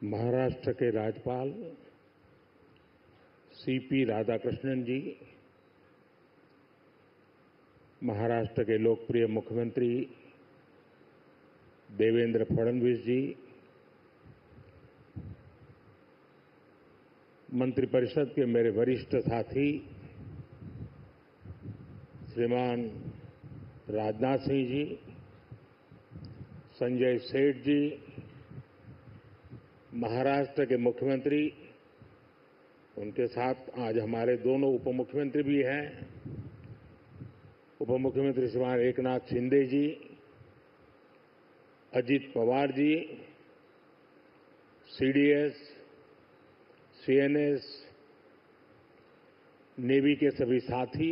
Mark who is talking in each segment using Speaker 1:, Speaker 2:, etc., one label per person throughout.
Speaker 1: महाराष्ट्र के राज्यपाल सीपी राधाकृष्णन जी, महाराष्ट्र के लोकप्रिय मुख्यमंत्री देवेंद्र फडणवीस जी, मंत्रिपरिषद के मेरे वरिष्ठ साथी श्रीमान राजनाथ सिंह जी, संजय सेठ जी, महाराष्ट्र के मुख्यमंत्री, उनके साथ आज हमारे दोनों उप मुख्यमंत्री भी हैं, उप मुख्यमंत्री श्रीमान एकनाथ शिंदे जी, Ajit Pawar ji, CDS, CNS, navy के सभी साथी,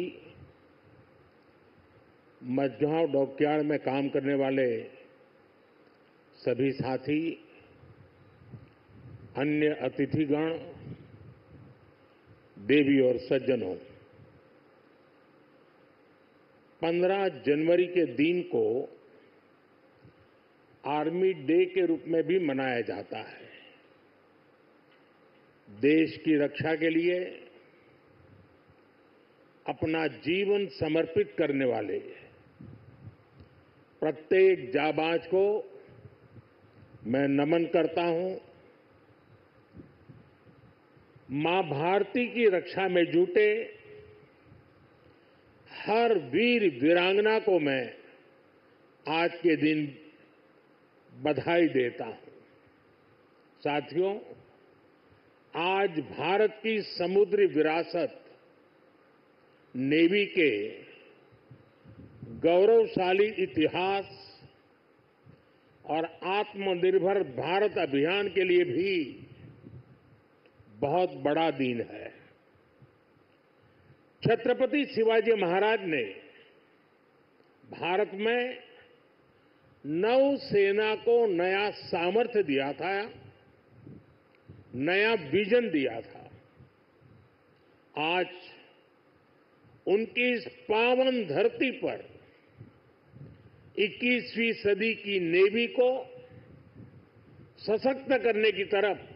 Speaker 1: मझगांव डॉकयार्ड में काम करने वाले सभी साथी, अन्य अतिथिगण, देवी और सज्जनों, 15 जनवरी के दिन को आर्मी डे के रूप में भी मनाया जाता है। देश की रक्षा के लिए अपना जीवन समर्पित करने वाले प्रत्येक जाबाज को मैं नमन करता हूं। मां भारती की रक्षा में जुटे हर वीर वीरांगना को मैं आज के दिन बधाई देता हूं। साथियों, आज भारत की समुद्री विरासत नेवी के गौरवशाली इतिहास और आत्मनिर्भर भारत अभियान के लिए भी बहुत बड़ा दिन है। छत्रपति शिवाजी महाराज ने भारत में नौसेना को नया सामर्थ्य दिया था, नया विजन दिया था। आज उनकी इस पावन धरती पर 21वीं सदी की नेवी को सशक्त करने की तरफ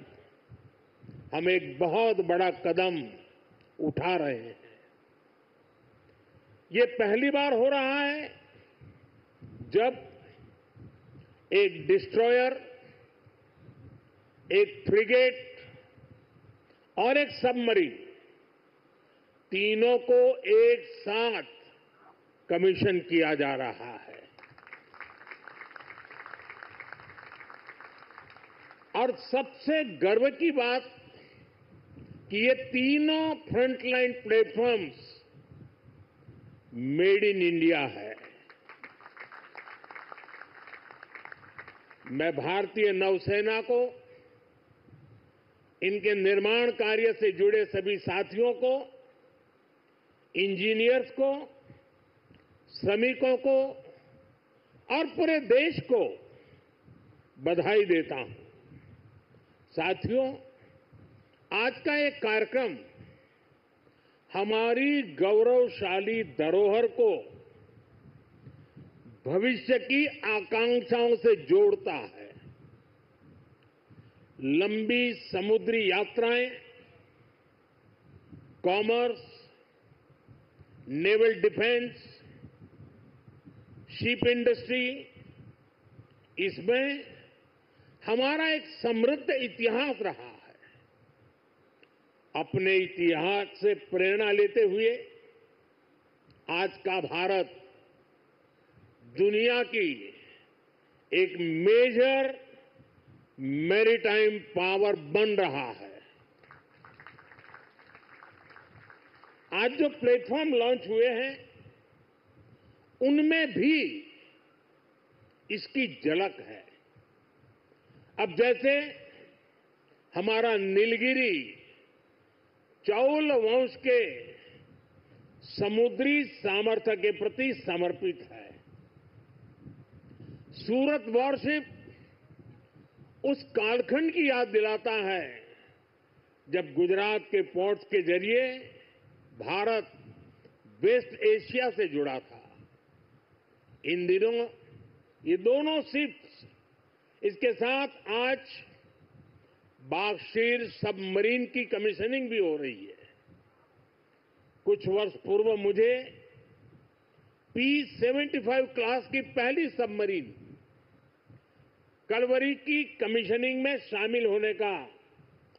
Speaker 1: हम एक बहुत बड़ा कदम उठा रहे हैं। ये पहली बार हो रहा है जब एक डिस्ट्रॉयर, एक फ्रिगेट और एक सबमरीन, तीनों को एक साथ कमीशन किया जा रहा है। और सबसे गर्व की बात कि ये तीनों frontline platforms made in India है। मैं भारतीय नौसेना को, इनके निर्माण कार्य से जुड़े सभी साथियों को, इंजीनियर्स को, श्रमिकों को और पूरे देश को बधाई देता हूं। साथियों, आज का एक कार्यक्रम हमारी गौरवशाली धरोहर को भविष्य की आकांक्षाओं से जोड़ता है। लंबी समुद्री यात्राएं, commerce, naval defence, ship industry, इसमें हमारा एक समृद्ध इतिहास रहा है। अपने इतिहास से प्रेरणा लेते हुए आज का भारत दुनिया की एक मेजर मैरीटाइम पावर बन रहा है। आज जो प्लेटफॉर्म लॉन्च हुए हैं, उनमें भी इसकी झलक है। अब जैसे हमारा नीलगिरी चौल वंश के समुद्री सामर्थ्य के प्रति समर्पित है। सूरत वॉरशिप उस कालखंड की याद दिलाता है जब गुजरात के पोर्ट्स के जरिए भारत वेस्ट एशिया से जुड़ा था। इन दिनों ये दोनों शिप्स, इसके साथ आज बागशीर सबमरीन की कमीशनिंग भी हो रही है। कुछ वर्ष पूर्व मुझे P-75 क्लास की पहली सबमरीन कलवरी की कमीशनिंग में शामिल होने का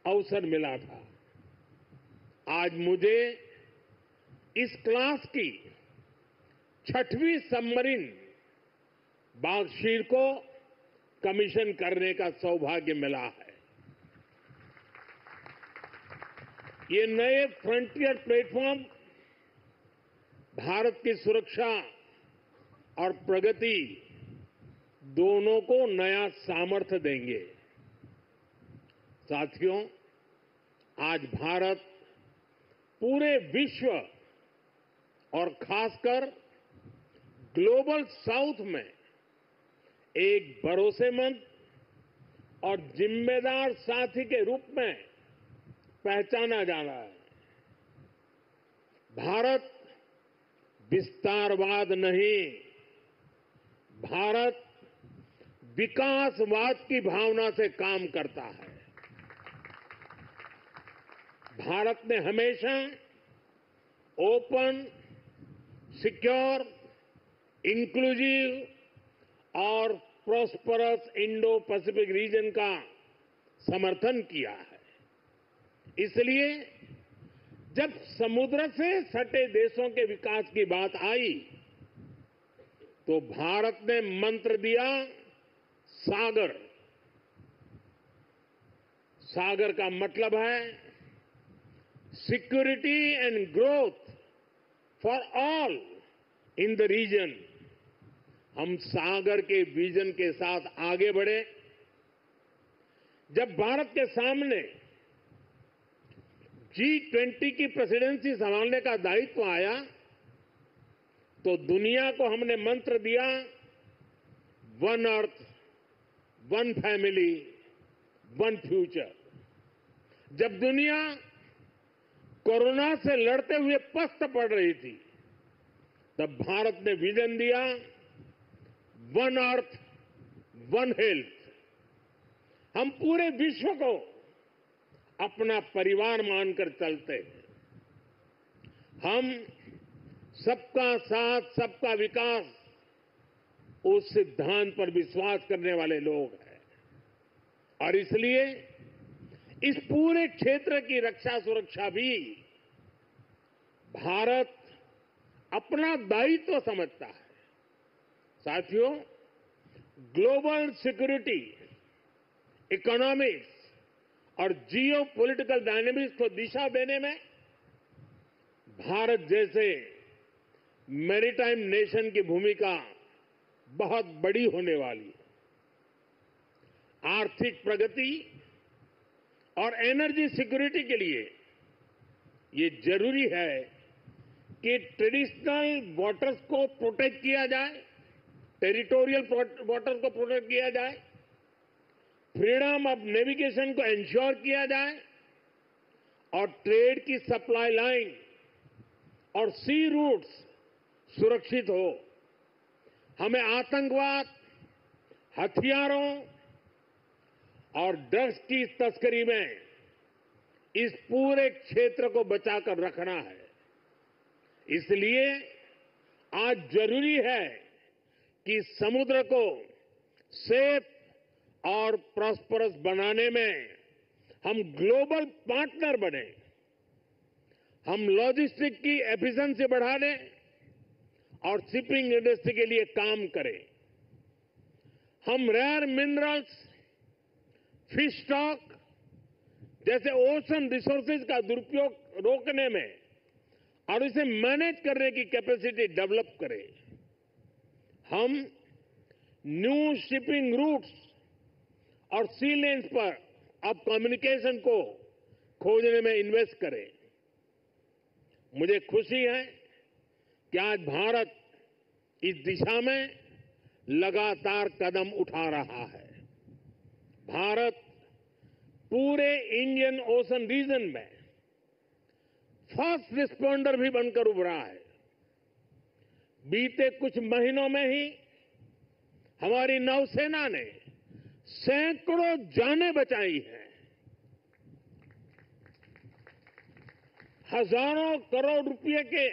Speaker 1: अवसर मिला था। आज मुझे इस क्लास की 6वीं सबमरीन बागशीर को कमीशन करने का सौभाग्य मिला है। ये नए फ्रंटियर प्लेटफॉर्म भारत की सुरक्षा और प्रगति दोनों को नया सामर्थ्य देंगे। साथियों, आज भारत पूरे विश्व और खासकर ग्लोबल साउथ में एक भरोसेमंद और जिम्मेदार साथी के रूप में पहचाना जा रहा है। भारत विस्तारवाद नहीं, भारत विकासवाद की भावना से काम करता है। भारत ने हमेशा ओपन, सिक्योर, इंक्लूसिव और प्रॉस्परस इंडो पैसिफिक रीजन का समर्थन किया है। इसलिए जब समुद्र से सटे देशों के विकास की बात आई तो भारत ने मंत्र दिया सागर। सागर का मतलब है security and growth for all in the region. हम सागर के विजन के साथ आगे बढ़े। जब भारत के सामने G20 की प्रेसिडेंसी संभालने का दायित्व आया तो दुनिया को हमने मंत्र दिया one earth, one family, one future. जब दुनिया कोरोना से लड़ते हुए पस्त पड़ रही थी तब भारत ने विजन दिया वन अर्थ, वन हेल्थ। हम पूरे विश्व को अपना परिवार मानकर चलते हैं। हम सबका साथ, सबका विकास, उस सिद्धांत पर विश्वास करने वाले लोग हैं और इसलिए इस पूरे क्षेत्र की रक्षा सुरक्षा भी भारत अपना दायित्व समझता है। साथियों, ग्लोबल सिक्योरिटी, इकोनॉमिक्स और जियो पॉलिटिकल डायनेमिक्स को दिशा देने में भारत जैसे मैरीटाइम नेशन की भूमिका बहुत बड़ी होने वाली है। आर्थिक प्रगति और एनर्जी सिक्योरिटी के लिए ये जरूरी है कि ट्रेडिशनल वाटर्स को प्रोटेक्ट किया जाए, टेरिटोरियल वाटर्स को प्रोटेक्ट किया जाए, फ्रीडम ऑफ नेविगेशन को इंश्योर किया जाए और ट्रेड की सप्लाई लाइन और सी रूट्स सुरक्षित हो। हमें आतंकवाद, हथियारों और ड्रग्स की तस्करी में इस पूरे क्षेत्र को बचाकर रखना है। इसलिए आज जरूरी है कि समुद्र को सेफ और प्रॉस्परस बनाने में हम ग्लोबल पार्टनर बने। हम लॉजिस्टिक की एफिशिएंसी बढ़ाने और शिपिंग इंडस्ट्री के लिए काम करें। हम रेयर मिनरल्स, फिश स्टॉक जैसे ओशन रिसोर्सेज का दुरुपयोग रोकने में और इसे मैनेज करने की कैपेसिटी डेवलप करें। हम न्यू शिपिंग रूट्स और सी लेन्स पर अब कम्युनिकेशन को खोजने में इन्वेस्ट करें। मुझे खुशी है कि आज भारत इस दिशा में लगातार कदम उठा रहा है। भारत पूरे इंडियन ओशन रीजन में फर्स्ट रिस्पॉन्डर भी बनकर उभरा है। बीते कुछ महीनों में ही हमारी नौसेना ने सैकड़ों जानें बचाई हैं। हजारों करोड़ रुपए के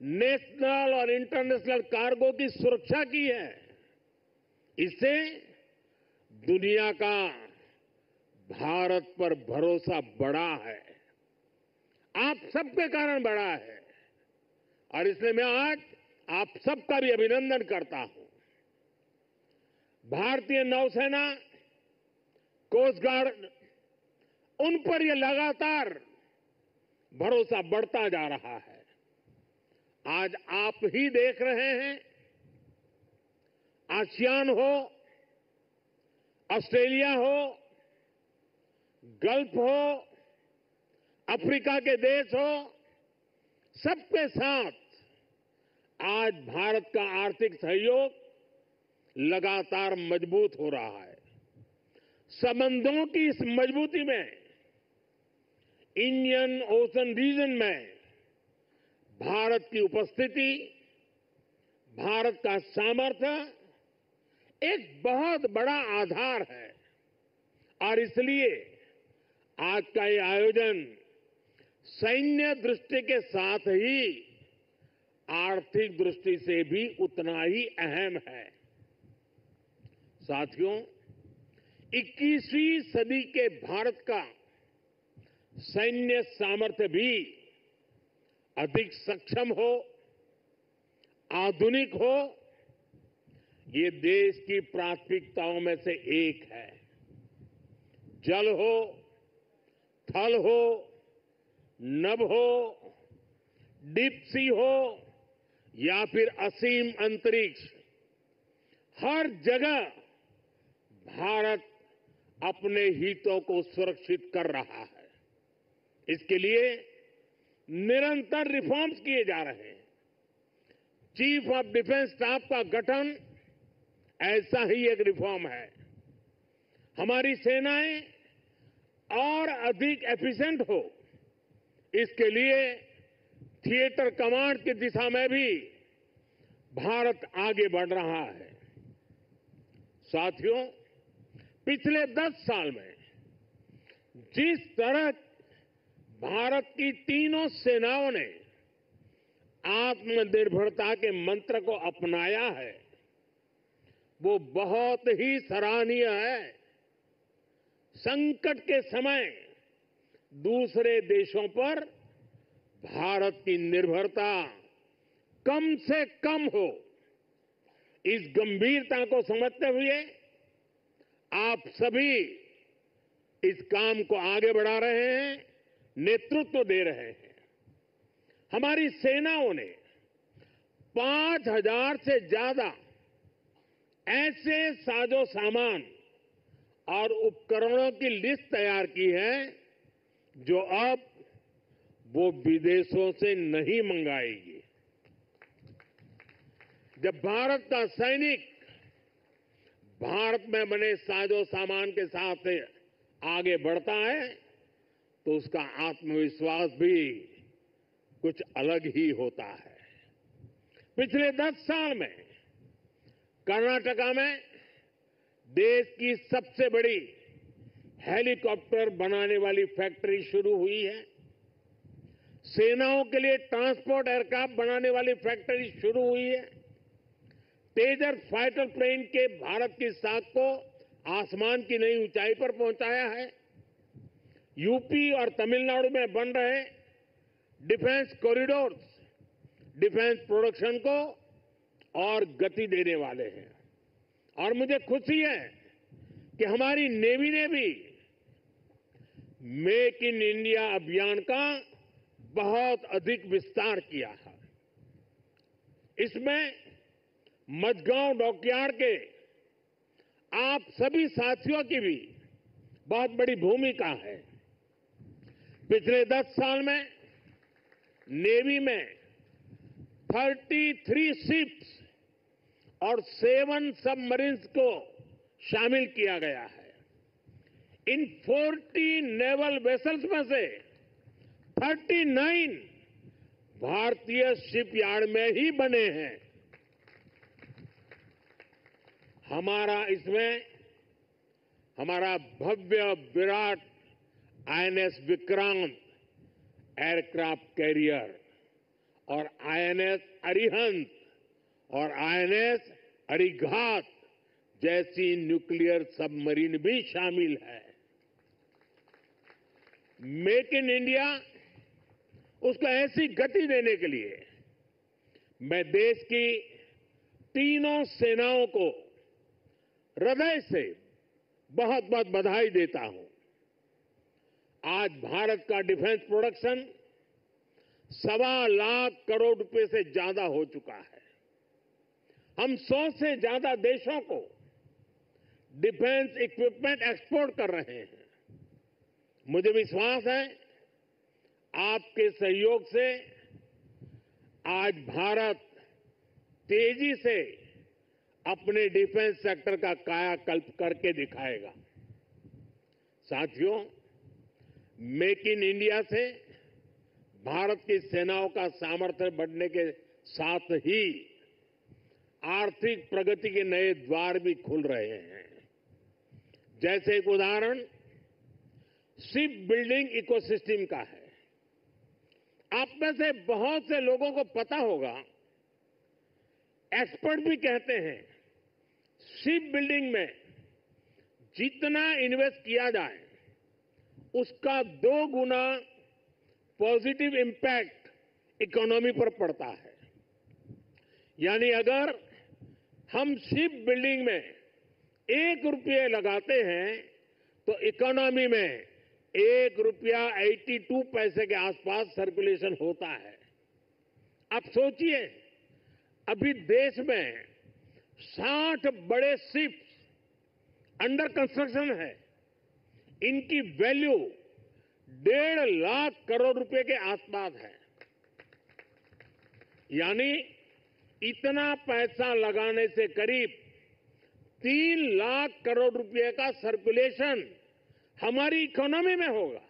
Speaker 1: नेशनल और इंटरनेशनल कार्गो की सुरक्षा की है। इससे दुनिया का भारत पर भरोसा बढ़ा है, आप सबके कारण बढ़ा है, और इसलिए मैं आज आप सबका भी अभिनंदन करता हूं। भारतीय नौसेना, कोस्ट गार्ड, उन पर यह लगातार भरोसा बढ़ता जा रहा है। आज आप ही देख रहे हैं, आसियान हो, ऑस्ट्रेलिया हो, गल्फ हो, अफ्रीका के देश हो, सबके साथ आज भारत का आर्थिक सहयोग लगातार मजबूत हो रहा है। संबंधों की इस मजबूती में इंडियन ओशन रीजन में भारत की उपस्थिति, भारत का सामर्थ्य एक बहुत बड़ा आधार है, और इसलिए आज का ये आयोजन सैन्य दृष्टि के साथ ही आर्थिक दृष्टि से भी उतना ही अहम है। साथियों, 21वीं सदी के भारत का सैन्य सामर्थ्य भी अधिक सक्षम हो, आधुनिक हो, ये देश की प्राथमिकताओं में से एक है। जल हो, थल हो, नभ हो, डीप सी हो या फिर असीम अंतरिक्ष, हर जगह भारत अपने हितों को सुरक्षित कर रहा है। इसके लिए निरंतर रिफॉर्म्स किए जा रहे हैं। चीफ ऑफ डिफेंस स्टाफ का गठन ऐसा ही एक रिफॉर्म है। हमारी सेनाएं और अधिक एफिशिएंट हो, इसके लिए थिएटर कमांड की दिशा में भी भारत आगे बढ़ रहा है। साथियों, पिछले 10 साल में जिस तरह भारत की तीनों सेनाओं ने आत्मनिर्भरता के मंत्र को अपनाया है, वो बहुत ही सराहनीय है। संकट के समय दूसरे देशों पर भारत की निर्भरता कम से कम हो, इस गंभीरता को समझते हुए आप सभी इस काम को आगे बढ़ा रहे हैं, नेतृत्व दे रहे हैं। हमारी सेनाओं ने 5,000 से ज्यादा ऐसे साजो सामान और उपकरणों की लिस्ट तैयार की है जो अब वो विदेशों से नहीं मंगाएगी। जब भारत का सैनिक भारत में बने साजो सामान के साथ आगे बढ़ता है तो उसका आत्मविश्वास भी कुछ अलग ही होता है। पिछले 10 साल में कर्नाटका में देश की सबसे बड़ी हेलीकॉप्टर बनाने वाली फैक्ट्री शुरू हुई है। सेनाओं के लिए ट्रांसपोर्ट एयरक्राफ्ट बनाने वाली फैक्ट्री शुरू हुई है। तेजस फाइटर प्लेन के भारत की साख को आसमान की नई ऊंचाई पर पहुंचाया है। यूपी और तमिलनाडु में बन रहे डिफेंस कॉरिडोर्स डिफेंस प्रोडक्शन को और गति देने वाले हैं। और मुझे खुशी है कि हमारी नेवी ने भी मेक इन इंडिया अभियान का बहुत अधिक विस्तार किया है। इसमें मझगांव डॉकयार्ड के आप सभी साथियों की भी बहुत बड़ी भूमिका है। पिछले 10 साल में नेवी में 33 शिप्स और 7 सबमरीन्स को शामिल किया गया है। इन 40 नेवल वेसल्स में से 39 भारतीय शिपयार्ड में ही बने हैं। हमारा भव्य विराट आईएनएस विक्रांत एयरक्राफ्ट कैरियर और आईएनएस अरिहंत और आईएनएस अरिघात जैसी न्यूक्लियर सबमरीन भी शामिल है। मेक इन इंडिया उसको ऐसी गति देने के लिए मैं देश की तीनों सेनाओं को हृदय से बहुत बहुत बधाई देता हूं। आज भारत का डिफेंस प्रोडक्शन 1.25 लाख करोड़ रुपए से ज्यादा हो चुका है। हम 100 से ज्यादा देशों को डिफेंस इक्विपमेंट एक्सपोर्ट कर रहे हैं। मुझे विश्वास है आपके सहयोग से आज भारत तेजी से अपने डिफेंस सेक्टर का कायाकल्प करके दिखाएगा। साथियों, मेक इन इंडिया से भारत की सेनाओं का सामर्थ्य बढ़ने के साथ ही आर्थिक प्रगति के नए द्वार भी खुल रहे हैं। जैसे एक उदाहरण शिप बिल्डिंग इकोसिस्टम का है। आप में से बहुत से लोगों को पता होगा, एक्सपर्ट भी कहते हैं शिप बिल्डिंग में जितना इन्वेस्ट किया जाए उसका 2 गुना पॉजिटिव इंपैक्ट इकोनॉमी पर पड़ता है। यानी अगर हम शिप बिल्डिंग में 1 रुपये लगाते हैं तो इकोनॉमी में 1 रुपया 82 पैसे के आसपास सर्कुलेशन होता है। अब सोचिए, अभी देश में 60 बड़े शिप्स अंडर कंस्ट्रक्शन है। इनकी वैल्यू 1.5 लाख करोड़ रुपए के आसपास है। यानी इतना पैसा लगाने से करीब 3 लाख करोड़ रुपए का सर्कुलेशन हमारी इकोनॉमी में होगा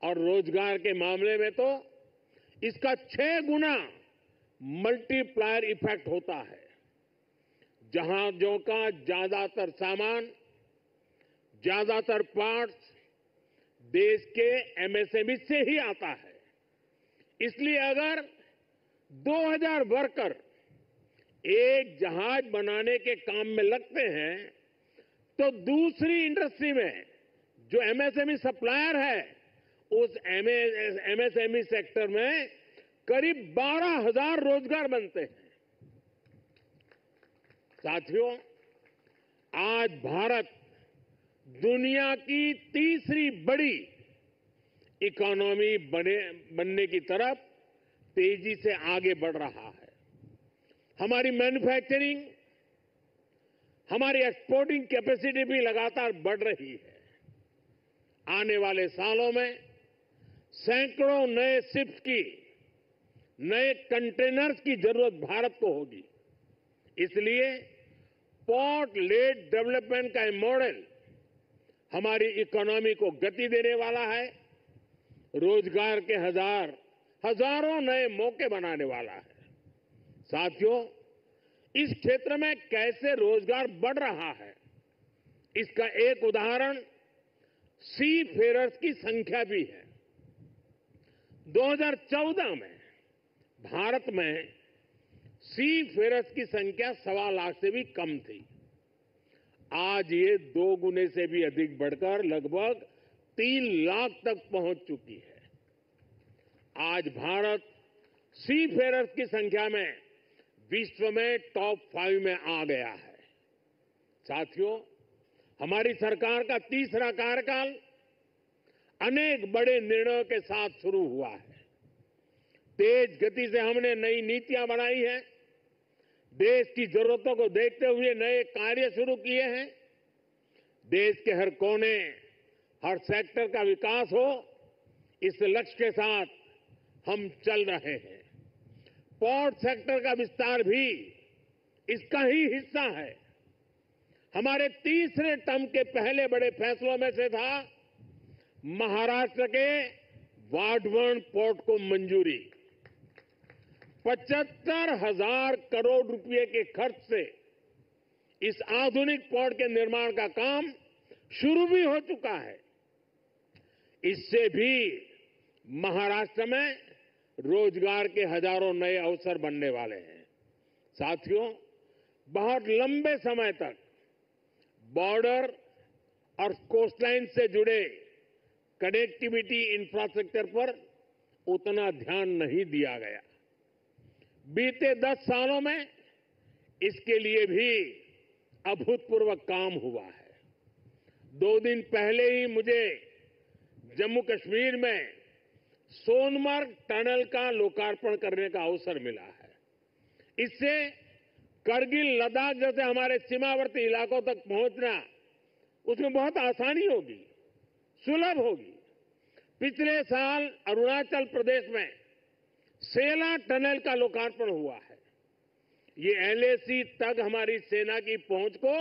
Speaker 1: और रोजगार के मामले में तो इसका 6 गुना मल्टीप्लायर इफेक्ट होता है। जहाजों का ज्यादातर सामान, ज्यादातर पार्ट्स देश के एमएसएमई से ही आता है। इसलिए अगर 2000 वर्कर एक जहाज बनाने के काम में लगते हैं तो दूसरी इंडस्ट्री में जो एमएसएमई सप्लायर है उस एमएसएमई सेक्टर में करीब 12,000 रोजगार बनते हैं। साथियों, आज भारत दुनिया की तीसरी बड़ी इकोनॉमी बनने की तरफ तेजी से आगे बढ़ रहा है। हमारी मैन्युफैक्चरिंग, हमारी एक्सपोर्टिंग कैपेसिटी भी लगातार बढ़ रही है। आने वाले सालों में सैकड़ों नए शिप्स की, नए कंटेनर्स की जरूरत भारत को होगी। इसलिए पोर्ट लेड डेवलपमेंट का मॉडल हमारी इकोनॉमी को गति देने वाला है, रोजगार के हजारों नए मौके बनाने वाला है। साथियों, इस क्षेत्र में कैसे रोजगार बढ़ रहा है, इसका एक उदाहरण सी फेरर्स की संख्या भी है। 2014 में भारत में सी फेरर्स की संख्या 1.25 लाख से भी कम थी। आज ये 2 गुने से भी अधिक बढ़कर लगभग 3 लाख तक पहुंच चुकी है। आज भारत सी फेरर्स की संख्या में विश्व में टॉप 5 में आ गया है। साथियों, हमारी सरकार का तीसरा कार्यकाल अनेक बड़े निर्णयों के साथ शुरू हुआ है। तेज गति से हमने नई नीतियां बनाई हैं। देश की जरूरतों को देखते हुए नए कार्य शुरू किए हैं। देश के हर कोने, हर सेक्टर का विकास हो, इस लक्ष्य के साथ हम चल रहे हैं। पोर्ट सेक्टर का विस्तार भी इसका ही हिस्सा है। हमारे तीसरे टर्म के पहले बड़े फैसलों में से था महाराष्ट्र के वाढवण पोर्ट को मंजूरी। 75,000 करोड़ रुपए के खर्च से इस आधुनिक पोर्ट के निर्माण का काम शुरू भी हो चुका है। इससे भी महाराष्ट्र में रोजगार के हजारों नए अवसर बनने वाले हैं। साथियों, बहुत लंबे समय तक बॉर्डर और कोस्टलाइन से जुड़े कनेक्टिविटी इंफ्रास्ट्रक्चर पर उतना ध्यान नहीं दिया गया। बीते 10 सालों में इसके लिए भी अभूतपूर्व काम हुआ है। 2 दिन पहले ही मुझे जम्मू कश्मीर में सोनमर्ग टनल का लोकार्पण करने का अवसर मिला है। इससे करगिल, लद्दाख जैसे हमारे सीमावर्ती इलाकों तक पहुंचना, उसमें बहुत आसानी होगी, सुलभ होगी। पिछले साल अरुणाचल प्रदेश में सेला टनल का लोकार्पण हुआ है। ये एलएसी तक हमारी सेना की पहुंच को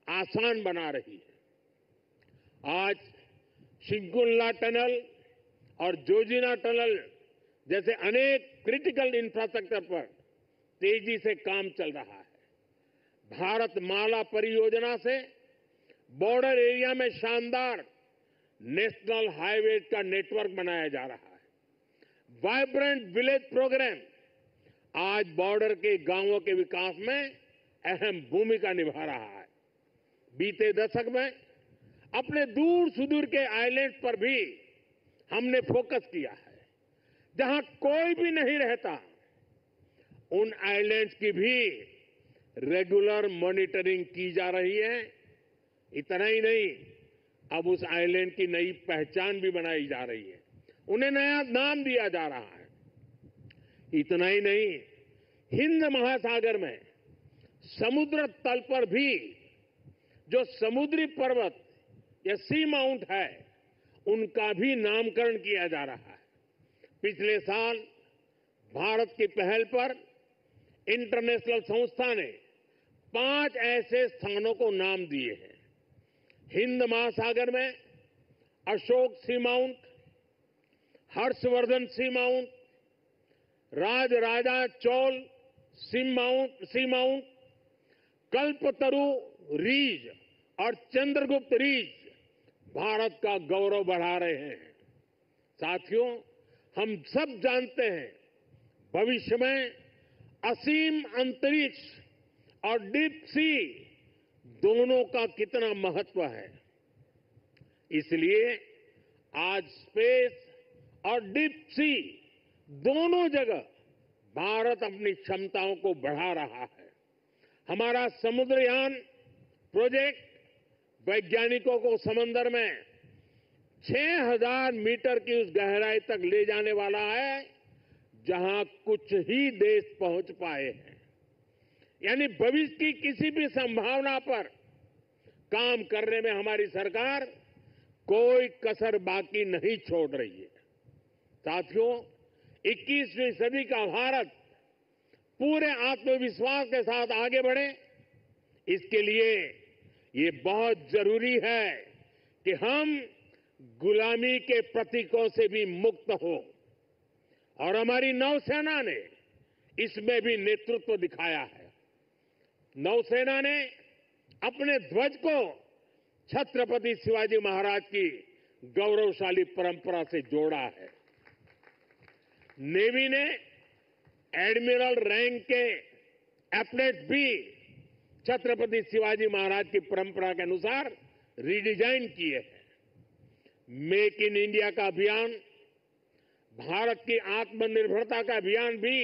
Speaker 1: आसान बना रही है। आज शिंकुल्ला टनल और जोजिना टनल जैसे अनेक क्रिटिकल इंफ्रास्ट्रक्चर पर तेजी से काम चल रहा है। भारत माला परियोजना से बॉर्डर एरिया में शानदार नेशनल हाईवे का नेटवर्क बनाया जा रहा है। वाइब्रेंट विलेज प्रोग्राम आज बॉर्डर के गांवों के विकास में अहम भूमिका निभा रहा है। बीते दशक में अपने दूर सुदूर के आइलैंड पर भी हमने फोकस किया है। जहां कोई भी नहीं रहता, उन आइलैंड्स की भी रेगुलर मॉनिटरिंग की जा रही है। इतना ही नहीं, अब उस आइलैंड की नई पहचान भी बनाई जा रही है, उन्हें नया नाम दिया जा रहा है। इतना ही नहीं, हिंद महासागर में समुद्र तल पर भी जो समुद्री पर्वत या सी माउंट है, उनका भी नामकरण किया जा रहा है। पिछले साल भारत की पहल पर इंटरनेशनल संस्था ने 5 ऐसे स्थानों को नाम दिए हैं। हिंद महासागर में अशोक सी माउंट, हर्षवर्धन सी माउंट, राजराजा चोल सी माउंट, कल्पतरु रीज और चंद्रगुप्त रीज भारत का गौरव बढ़ा रहे हैं। साथियों, हम सब जानते हैं, भविष्य में असीम अंतरिक्ष और डीप सी दोनों का कितना महत्व है। इसलिए आज स्पेस और डीप सी दोनों जगह भारत अपनी क्षमताओं को बढ़ा रहा है। हमारा समुद्रयान प्रोजेक्ट वैज्ञानिकों को समंदर में 6000 मीटर की उस गहराई तक ले जाने वाला है जहां कुछ ही देश पहुंच पाए हैं। यानी भविष्य की किसी भी संभावना पर काम करने में हमारी सरकार कोई कसर बाकी नहीं छोड़ रही है। साथियों, 21वीं सदी का भारत पूरे आत्मविश्वास के साथ आगे बढ़े, इसके लिए ये बहुत जरूरी है कि हम गुलामी के प्रतीकों से भी मुक्त हो। और हमारी नौसेना ने इसमें भी नेतृत्व दिखाया है। नौसेना ने अपने ध्वज को छत्रपति शिवाजी महाराज की गौरवशाली परंपरा से जोड़ा है। नेवी ने एडमिरल रैंक के एप्लेट्स भी छत्रपति शिवाजी महाराज की परंपरा के अनुसार रिडिजाइन किए हैं। मेक इन इंडिया का अभियान, भारत की आत्मनिर्भरता का अभियान भी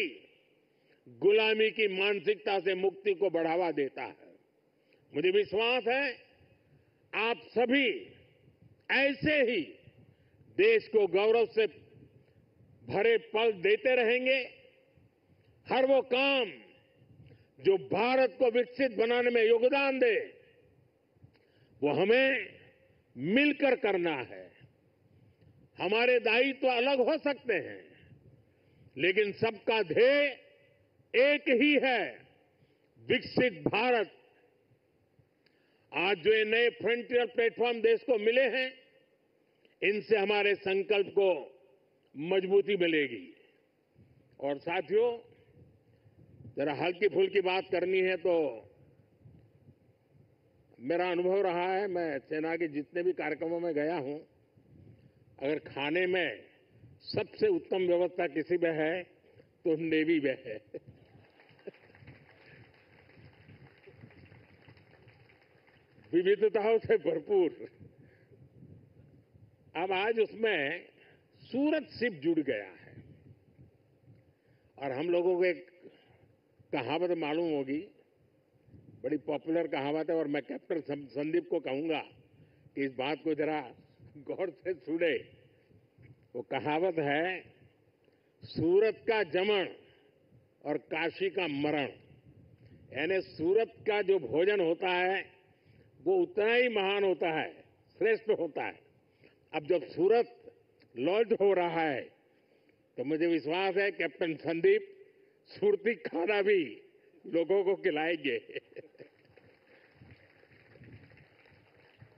Speaker 1: गुलामी की मानसिकता से मुक्ति को बढ़ावा देता है। मुझे विश्वास है आप सभी ऐसे ही देश को गौरव से भरे पल देते रहेंगे। हर वो काम जो भारत को विकसित बनाने में योगदान दे, वो हमें मिलकर करना है। हमारे दायित्व अलग हो सकते हैं, लेकिन सबका ध्येय एक ही है, विकसित भारत। आज जो ये नए फ्रंटियर प्लेटफॉर्म देश को मिले हैं, इनसे हमारे संकल्प को मजबूती मिलेगी। और साथियों, जरा हल्की फुल्की बात करनी है तो मेरा अनुभव रहा है, मैं सेना के जितने भी कार्यक्रमों में गया हूं, अगर खाने में सबसे उत्तम व्यवस्था किसी में है तो नेवी में है। विविधताओं से भरपूर। अब आज उसमें सूरत शिप जुड़ गया है और हम लोगों को एक कहावत मालूम होगी, बड़ी पॉपुलर कहावत है, और मैं कैप्टन संदीप को कहूंगा कि इस बात को जरा गौर से सुने। वो कहावत है, सूरत का जमण और काशी का मरण। यानी सूरत का जो भोजन होता है वो उतना ही महान होता है, श्रेष्ठ होता है। अब जब सूरत लॉन्च हो रहा है तो मुझे विश्वास है कैप्टन संदीप सुरती खाना भी लोगों को खिलाएंगे।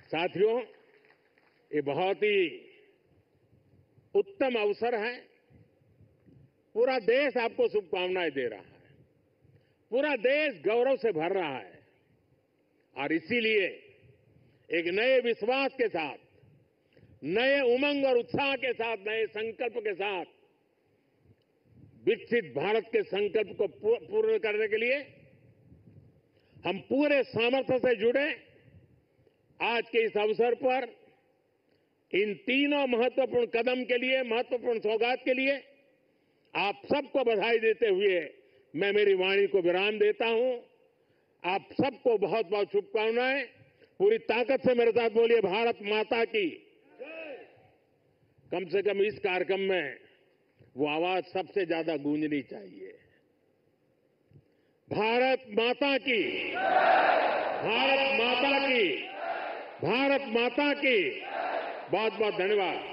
Speaker 1: साथियों, ये बहुत ही उत्तम अवसर है। पूरा देश आपको शुभकामनाएं दे रहा है, पूरा देश गौरव से भर रहा है और इसीलिए एक नए विश्वास के साथ, नए उमंग और उत्साह के साथ, नए संकल्प के साथ विकसित भारत के संकल्प को पूर्ण करने के लिए हम पूरे सामर्थ्य से जुड़े। आज के इस अवसर पर इन तीनों महत्वपूर्ण कदम के लिए, महत्वपूर्ण सौगात के लिए आप सबको बधाई देते हुए मैं मेरी वाणी को विराम देता हूं। आप सबको बहुत बहुत शुभकामनाएं। पूरी ताकत से मेरे साथ बोलिए, भारत माता की। कम से कम इस कार्यक्रम में वो आवाज सबसे ज्यादा गूंजनी चाहिए। भारत माता की, भारत माता की, भारत माता की। बहुत बहुत धन्यवाद।